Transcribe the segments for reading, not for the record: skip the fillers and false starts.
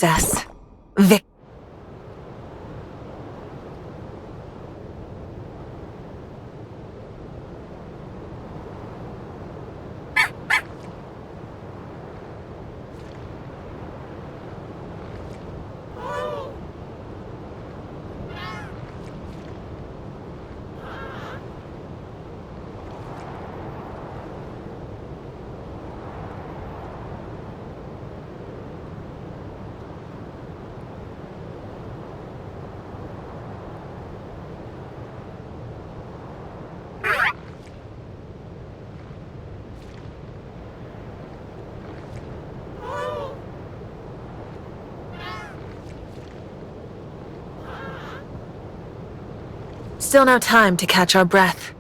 success. Vic. Still no time to catch our breath.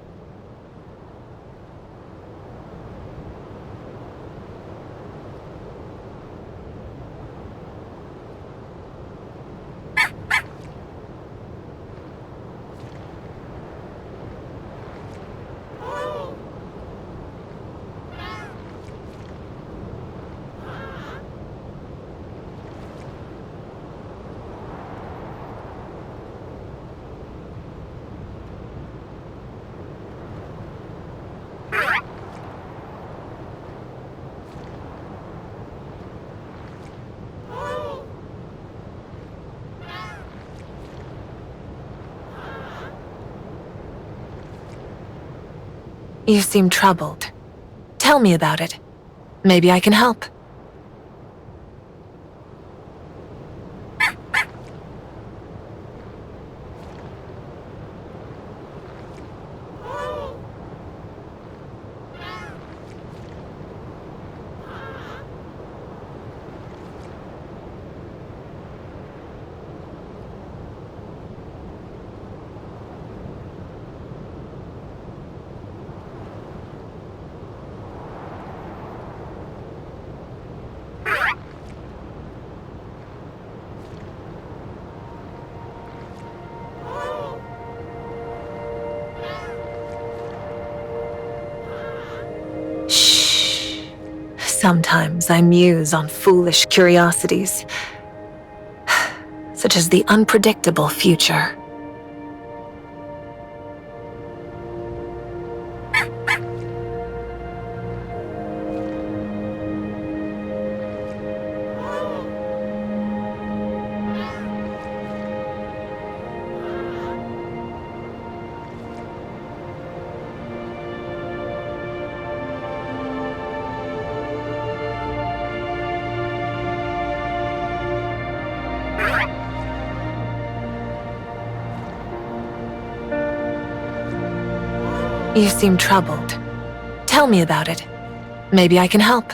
You seem troubled. Tell me about it. Maybe I can help. Sometimes I muse on foolish curiosities, such as the unpredictable future. You seem troubled. Tell me about it. Maybe I can help.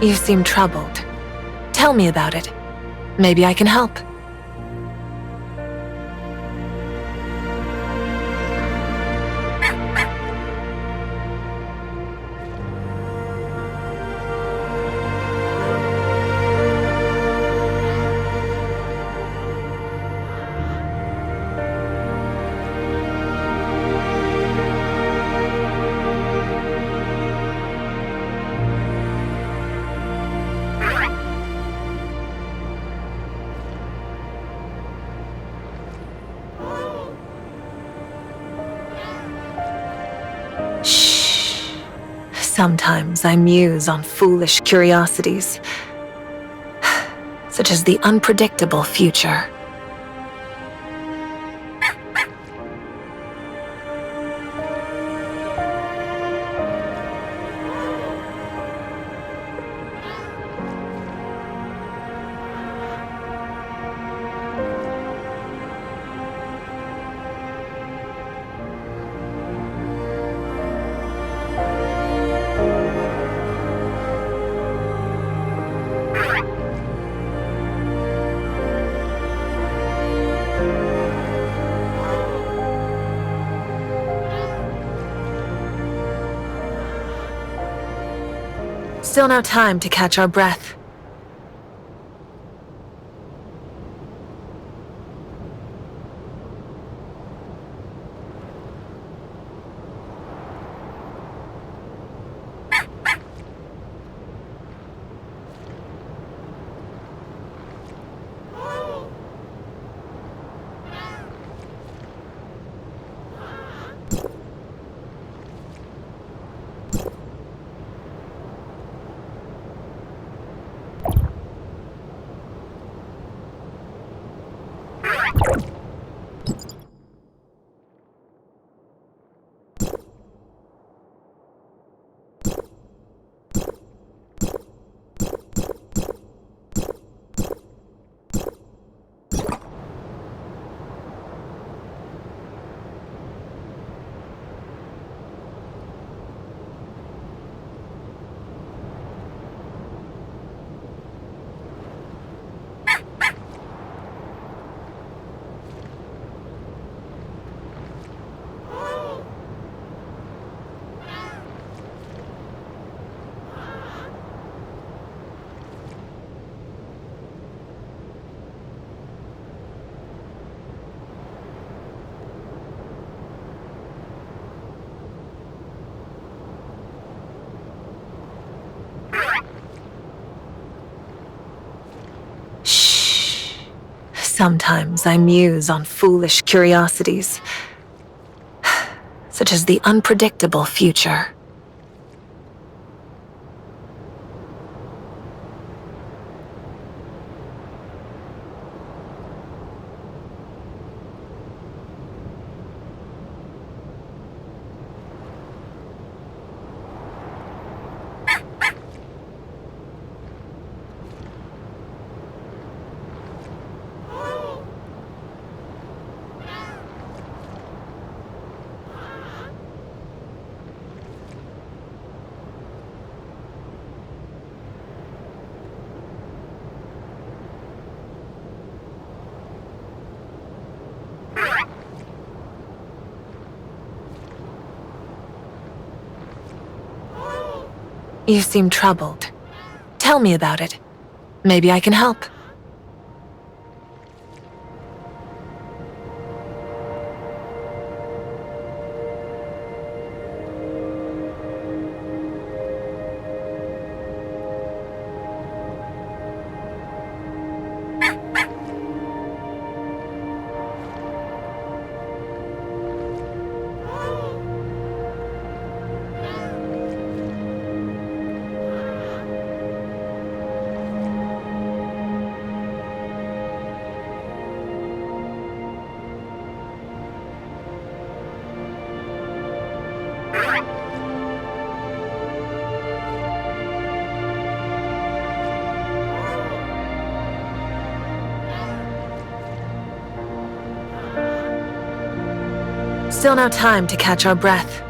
You seem troubled. Tell me about it. Maybe I can help. Sometimes I muse on foolish curiosities, such as the unpredictable future. Still no time to catch our breath. Sometimes I muse on foolish curiosities, such as the unpredictable future. You seem troubled. Tell me about it. Maybe I can help. Still no time to catch our breath.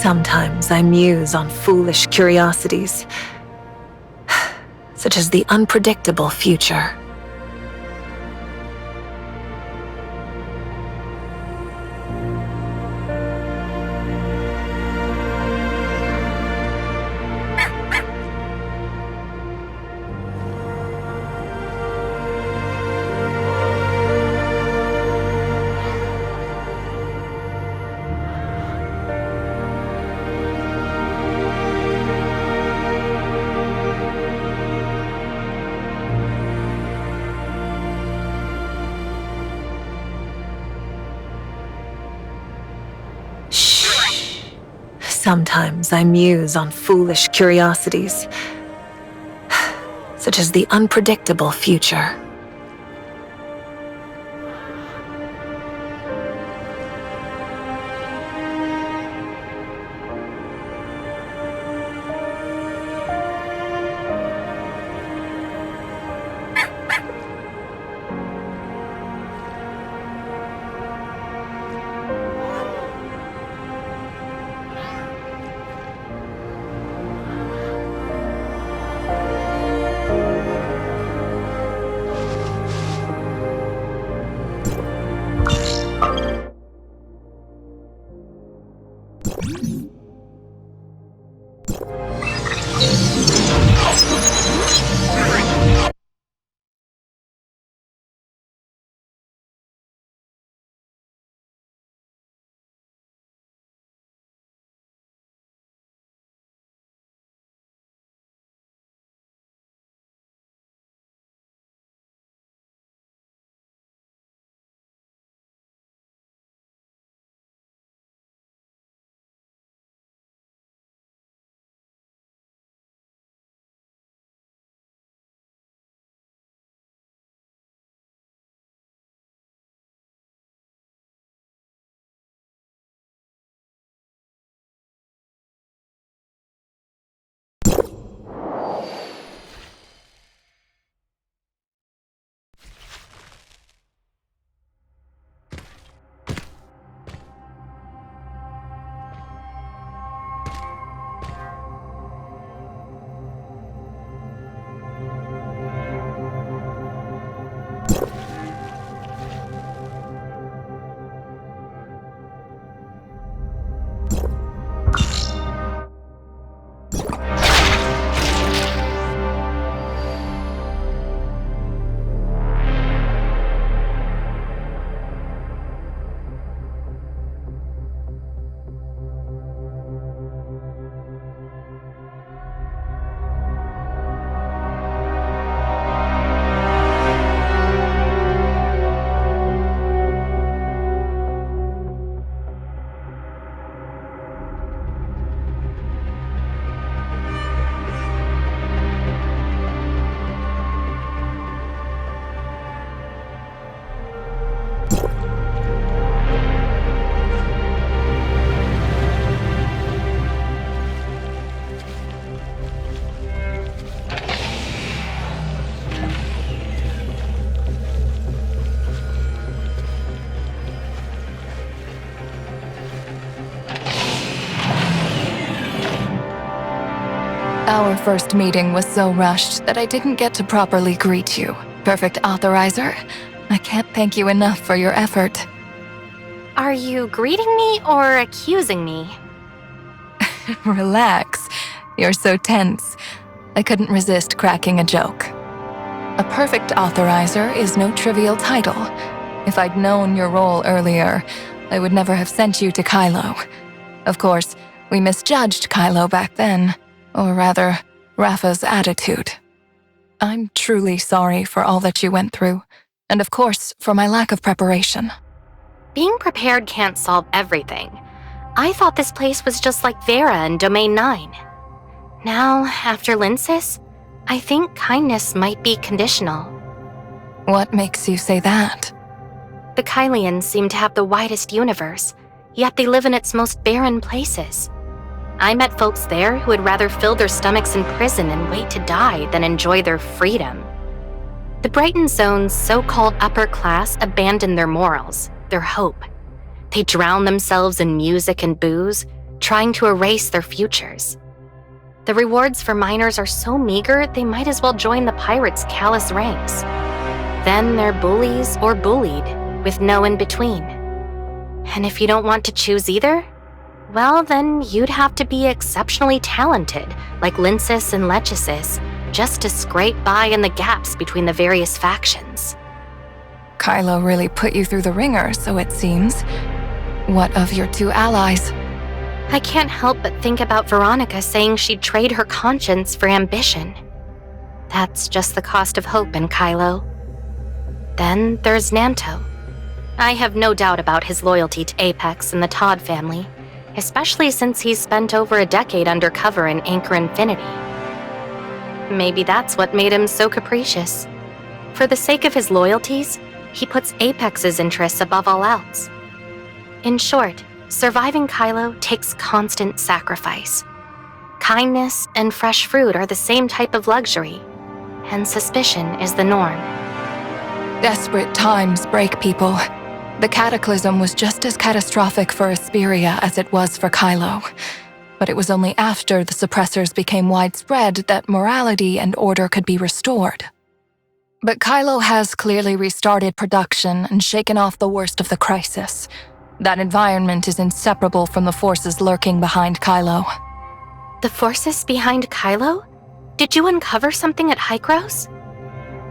Sometimes I muse on foolish curiosities, such as the unpredictable future. Sometimes I muse on foolish curiosities, such as the unpredictable future. Our first meeting was so rushed that I didn't get to properly greet you. Perfect authorizer, I can't thank you enough for your effort. Are you greeting me or accusing me? Relax, you're so tense. I couldn't resist cracking a joke. A perfect authorizer is no trivial title. If I'd known your role earlier, I would never have sent you to Kylo. Of course, we misjudged Kylo back then. Or rather, Rafa's attitude. I'm truly sorry for all that you went through, and of course, for my lack of preparation. Being prepared can't solve everything. I thought this place was just like Vera in Domain 9. Now, after Linsis, I think kindness might be conditional. What makes you say that? The Kylians seem to have the widest universe, yet they live in its most barren places. I met folks there who would rather fill their stomachs in prison and wait to die than enjoy their freedom. The Brighton Zone's so-called upper class abandon their morals, their hope. They drown themselves in music and booze, trying to erase their futures. The rewards for minors are so meager they might as well join the pirates' callous ranks. Then they're bullies or bullied, with no in-between. And if you don't want to choose either, well, then you'd have to be exceptionally talented, like Linsis and Lechesis, just to scrape by in the gaps between the various factions. Kylo really put you through the ringer, so it seems. What of your two allies? I can't help but think about Veronica saying she'd trade her conscience for ambition. That's just the cost of hope in Kylo. Then there's Nanto. I have no doubt about his loyalty to Apex and the Todd family. especially since he's spent over a decade undercover in Anchor Infinity. Maybe that's what made him so capricious. For the sake of his loyalties, he puts Apex's interests above all else. In short, surviving Kylo takes constant sacrifice. Kindness and fresh fruit are the same type of luxury, and suspicion is the norm. Desperate times break people. The cataclysm was just as catastrophic for Asperia as it was for Kylo. But it was only after the suppressors became widespread that morality and order could be restored. But Kylo has clearly restarted production and shaken off the worst of the crisis. That environment is inseparable from the forces lurking behind Kylo. The forces behind Kylo? Did you uncover something at Hykros?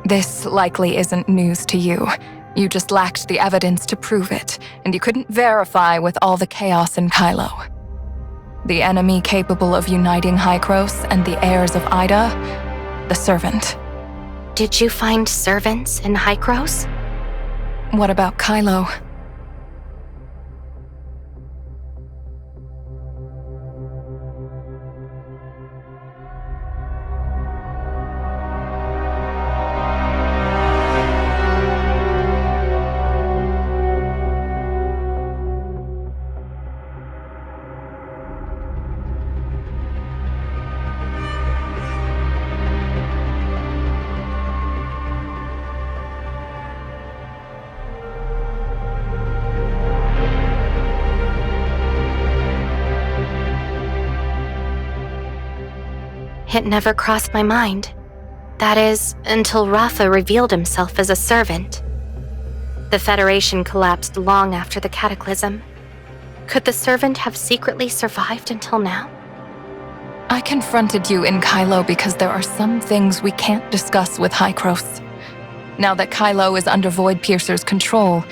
This likely isn't news to you. You just lacked the evidence to prove it, and you couldn't verify with all the chaos in Kylo. The enemy capable of uniting Hykros and the heirs of Ida? The Servant. Did you find servants in Hykros? What about Kylo? It never crossed my mind. That is, until Rafa revealed himself as a servant. The Federation collapsed long after the cataclysm. Could the servant have secretly survived until now? I confronted you in Kylo because there are some things we can't discuss with Hykros. Now that Kylo is under Void Piercer's control,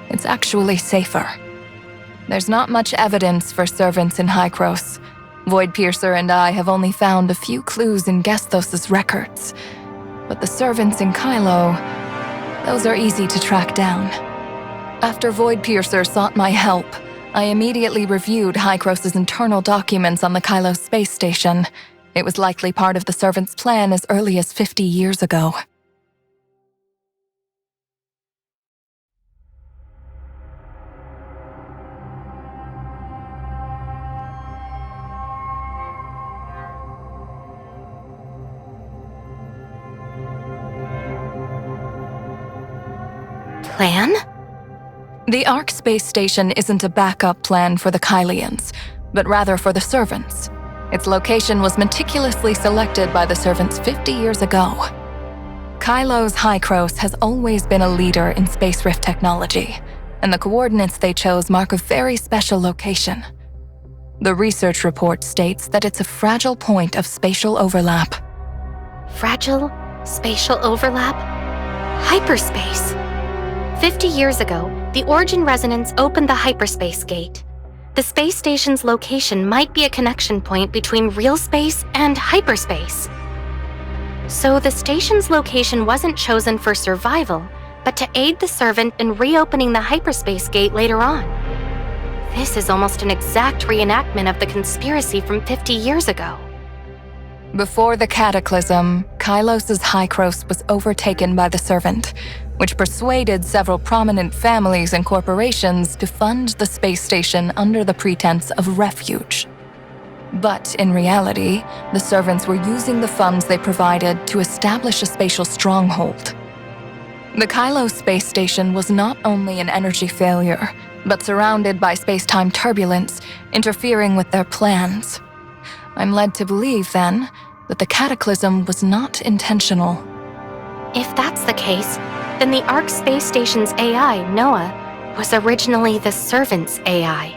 it's actually safer. There's not much evidence for servants in Hykros. Void Piercer and I have only found a few clues in Gesthos' records. But the servants in Kylo, those are easy to track down. After Void Piercer sought my help, I immediately reviewed Hykros' internal documents on the Kylo space station. It was likely part of the servants' plan as early as 50 years ago. Plan? The Ark space station isn't a backup plan for the Kylians, but rather for the servants. Its location was meticulously selected by the servants 50 years ago. Kylo's Hykros has always been a leader in space rift technology, and the coordinates they chose mark a very special location. The research report states that it's a fragile point of spatial overlap. Fragile spatial overlap? Hyperspace. 50 years ago, the Origin Resonance opened the hyperspace gate. The space station's location might be a connection point between real space and hyperspace. So the station's location wasn't chosen for survival, but to aid the servant in reopening the hyperspace gate later on. This is almost an exact reenactment of the conspiracy from 50 years ago. Before the cataclysm, Kylos' Hykros was overtaken by the servant, which persuaded several prominent families and corporations to fund the space station under the pretense of refuge. But in reality, the servants were using the funds they provided to establish a spatial stronghold. The Kylo space station was not only an energy failure, but surrounded by space-time turbulence, interfering with their plans. I'm led to believe, then, that the cataclysm was not intentional. If that's the case, then the Ark space station's AI, Noah, was originally the servant's AI.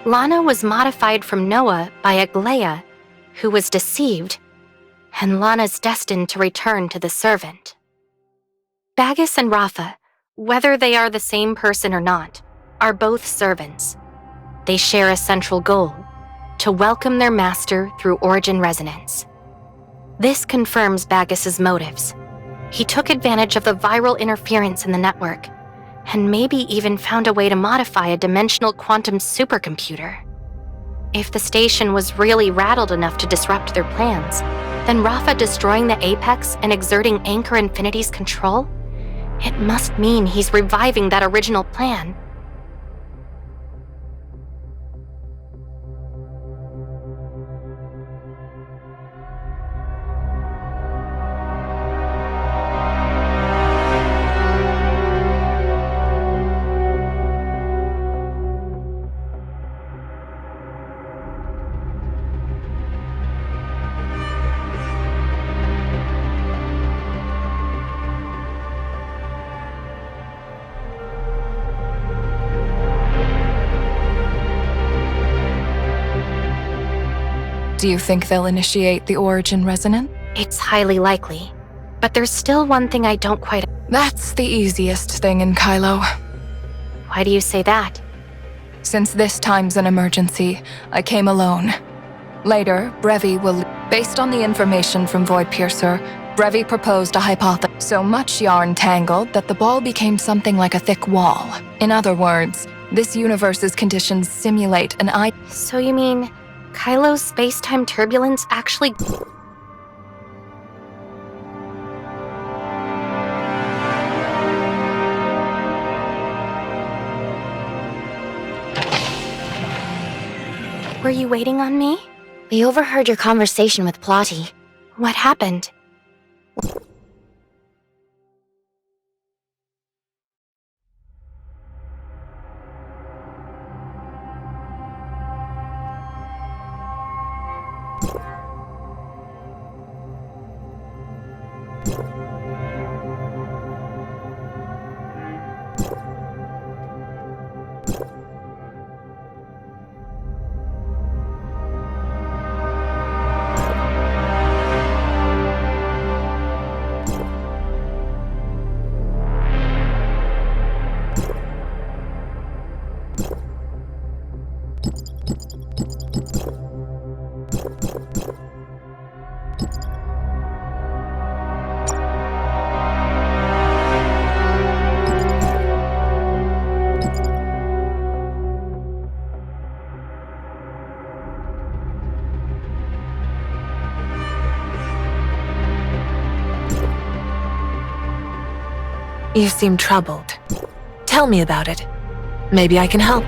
Lana was modified from Noah by Aglaia, who was deceived, and Lana's destined to return to the servant. Bagus and Rafa, whether they are the same person or not, are both servants. They share a central goal: to welcome their master through Origin Resonance. This confirms Bagus's motives. He took advantage of the viral interference in the network, and maybe even found a way to modify a dimensional quantum supercomputer. If the station was really rattled enough to disrupt their plans, then Rafa destroying the Apex and exerting Anchor Infinity's control? It must mean he's reviving that original plan. Do you think they'll initiate the origin resonance? It's highly likely. But there's still one thing I don't quite... That's the easiest thing in Kylo. Why do you say that? Since this time's an emergency, I came alone. Later, Brevi will... Based on the information from Void Piercer, Brevi proposed a hypothesis. So much yarn tangled that the ball became something like a thick wall. In other words, this universe's conditions simulate an So you mean... Kylo's space-time turbulence actually... Were you waiting on me? We overheard your conversation with Plotty. What happened? You seem troubled. Tell me about it. Maybe I can help.